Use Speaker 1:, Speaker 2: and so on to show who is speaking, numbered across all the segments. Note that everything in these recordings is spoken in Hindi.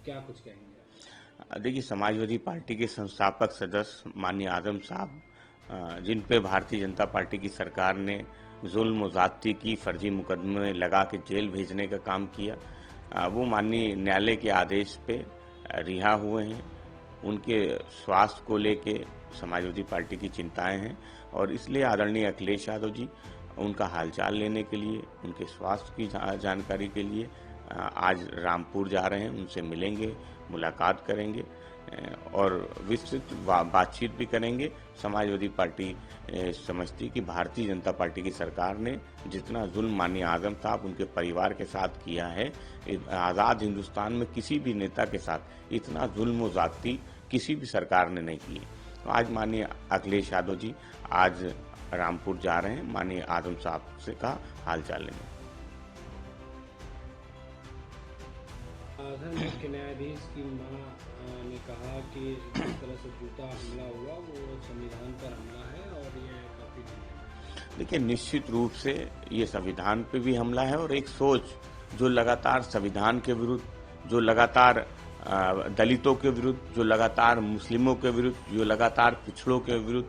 Speaker 1: क्या कुछ कहेंगे?
Speaker 2: देखिए, समाजवादी पार्टी के संस्थापक सदस्य माननीय आजम साहब, जिन पे भारतीय जनता पार्टी की सरकार ने जुल्म और ज्यादती की, फर्जी मुकदमे लगा के जेल भेजने का काम किया, वो माननीय न्यायालय के आदेश पे रिहा हुए हैं। उनके स्वास्थ्य को लेके समाजवादी पार्टी की चिंताएं हैं और इसलिए आदरणीय अखिलेश यादव जी उनका हालचाल लेने के लिए, उनके स्वास्थ्य की जानकारी के लिए आज रामपुर जा रहे हैं। उनसे मिलेंगे, मुलाकात करेंगे और विस्तृत बातचीत भी करेंगे। समाजवादी पार्टी समझती कि भारतीय जनता पार्टी की सरकार ने जितना जुल्म माननीय आजम साहब उनके परिवार के साथ किया है, आज़ाद हिंदुस्तान में किसी भी नेता के साथ इतना जुल्म और ज्यादती किसी भी सरकार ने नहीं की। तो आज माननीय अखिलेश यादव जी आज रामपुर जा रहे हैं माननीय आजम साहब से का हालचाल लेने।
Speaker 1: मुख्य न्यायाधीश की मां ने कहा कि जिस तरह से जूता हमला हुआ वो संविधान पर हमला है और ये काफी।
Speaker 2: देखिए, निश्चित रूप से ये संविधान पे भी हमला है और एक सोच जो लगातार संविधान के विरुद्ध, जो लगातार दलितों के विरुद्ध, जो लगातार मुस्लिमों के विरुद्ध, जो लगातार पिछड़ों के विरुद्ध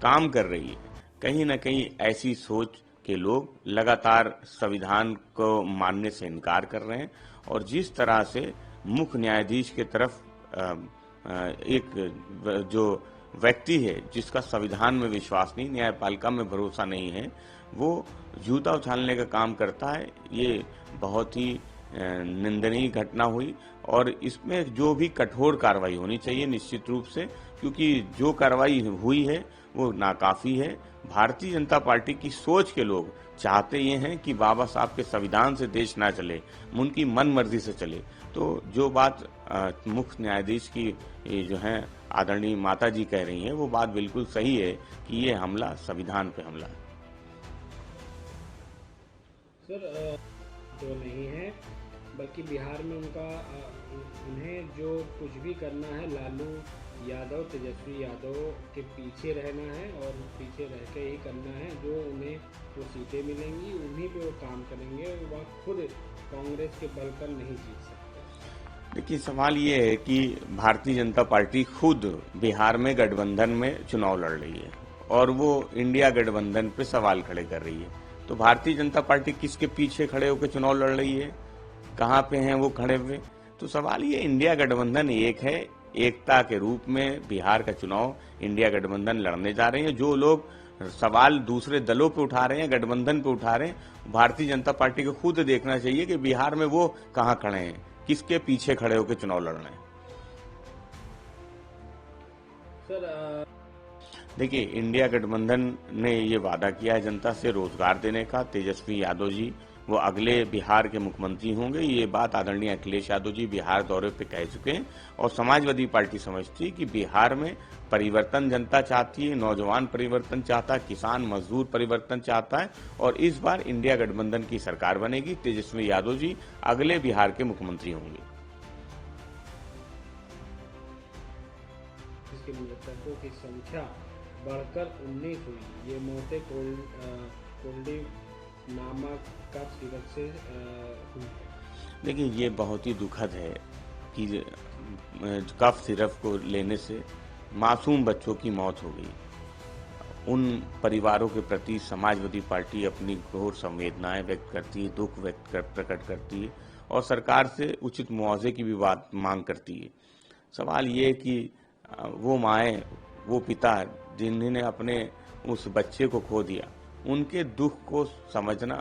Speaker 2: काम कर रही है। कहीं न कहीं ऐसी सोच के लोग लगातार संविधान को मानने से इनकार कर रहे हैं और जिस तरह से मुख्य न्यायाधीश के तरफ एक जो व्यक्ति है जिसका संविधान में विश्वास नहीं, न्यायपालिका में भरोसा नहीं है, वो जूता उछालने का काम करता है, ये बहुत ही निंदनीय घटना हुई और इसमें जो भी कठोर कार्रवाई होनी चाहिए निश्चित रूप से, क्योंकि जो कार्रवाई हुई है वो नाकाफी है। भारतीय जनता पार्टी की सोच के लोग चाहते ये हैं कि बाबा साहब के संविधान से देश ना चले, उनकी मन मर्जी से चले। तो जो बात मुख्य न्यायाधीश की जो है आदरणीय माता जी कह रही हैं, वो बात बिल्कुल सही है कि ये हमला संविधान पे हमला है।
Speaker 1: सर, तो नहीं है बल्कि बिहार में उन्हें जो कुछ भी करना है लालू यादव, तेजस्वी यादव के पीछे रहना है और पीछे रह के ही करना है। जो उन्हें वो सीटें मिलेंगी उन्हीं पे वो काम करेंगे, वह खुद कांग्रेस के बल पर नहीं जीत सकते।
Speaker 2: देखिए, सवाल ये है कि भारतीय जनता पार्टी खुद बिहार में गठबंधन में चुनाव लड़ रही है और वो इंडिया गठबंधन पे सवाल खड़े कर रही है। तो भारतीय जनता पार्टी किसके पीछे खड़े होकर चुनाव लड़ रही है, कहाँ पे हैं वो खड़े हुए? तो सवाल ये, इंडिया गठबंधन एक है, एकता के रूप में बिहार का चुनाव इंडिया गठबंधन लड़ने जा रहे हैं। जो लोग सवाल दूसरे दलों पे उठा रहे हैं, गठबंधन पे उठा रहे हैं, भारतीय जनता पार्टी को खुद देखना चाहिए कि बिहार में वो कहाँ खड़े हैं, किसके पीछे खड़े होकर चुनाव लड़ रहे हैं।
Speaker 1: सर,
Speaker 2: देखिए, इंडिया गठबंधन ने ये वादा किया है जनता से रोजगार देने का। तेजस्वी यादव जी वो अगले बिहार के मुख्यमंत्री होंगे, ये बात आदरणीय अखिलेश यादव जी बिहार दौरे पे कह चुके हैं और समाजवादी पार्टी समझती है कि बिहार में परिवर्तन जनता चाहती है, नौजवान परिवर्तन चाहता है, किसान मजदूर परिवर्तन चाहता है और इस बार इंडिया गठबंधन की सरकार बनेगी। तेजस्वी यादव जी अगले बिहार के मुख्यमंत्री होंगे।
Speaker 1: इसके मृतकों की संख्या बढ़कर 19 हुई। ये मौतें कोल्डी नामक कफ सिरप से हुई।
Speaker 2: देखिए, ये बहुत ही दुखद है कि कफ सिरप को लेने से मासूम बच्चों की मौत हो गई। उन परिवारों के प्रति समाजवादी पार्टी अपनी घोर संवेदनाएं व्यक्त करती है, दुख प्रकट करती है और सरकार से उचित मुआवजे की भी बात मांग करती है। सवाल ये है कि वो माएँ, वो पिता जिन्होंने अपने उस बच्चे को खो दिया, उनके दुख को समझना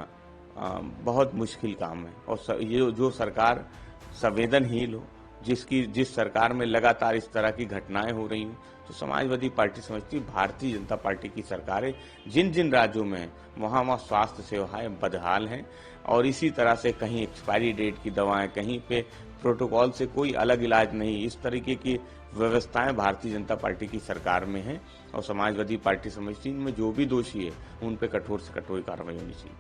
Speaker 2: बहुत मुश्किल काम है और ये जो सरकार संवेदनहीन हो, जिस सरकार में लगातार इस तरह की घटनाएं हो रही हैं, तो समाजवादी पार्टी समझती भारतीय जनता पार्टी की सरकारें जिन जिन राज्यों में हैं वहाँ स्वास्थ्य सेवाएं बदहाल हैं और इसी तरह से कहीं एक्सपायरी डेट की दवाएं, कहीं पे प्रोटोकॉल से कोई अलग इलाज नहीं, इस तरीके की व्यवस्थाएं भारतीय जनता पार्टी की सरकार में हैं और समाजवादी पार्टी समझती इनमें जो भी दोषी है उन पे कठोर से कठोर कार्रवाई होनी चाहिए।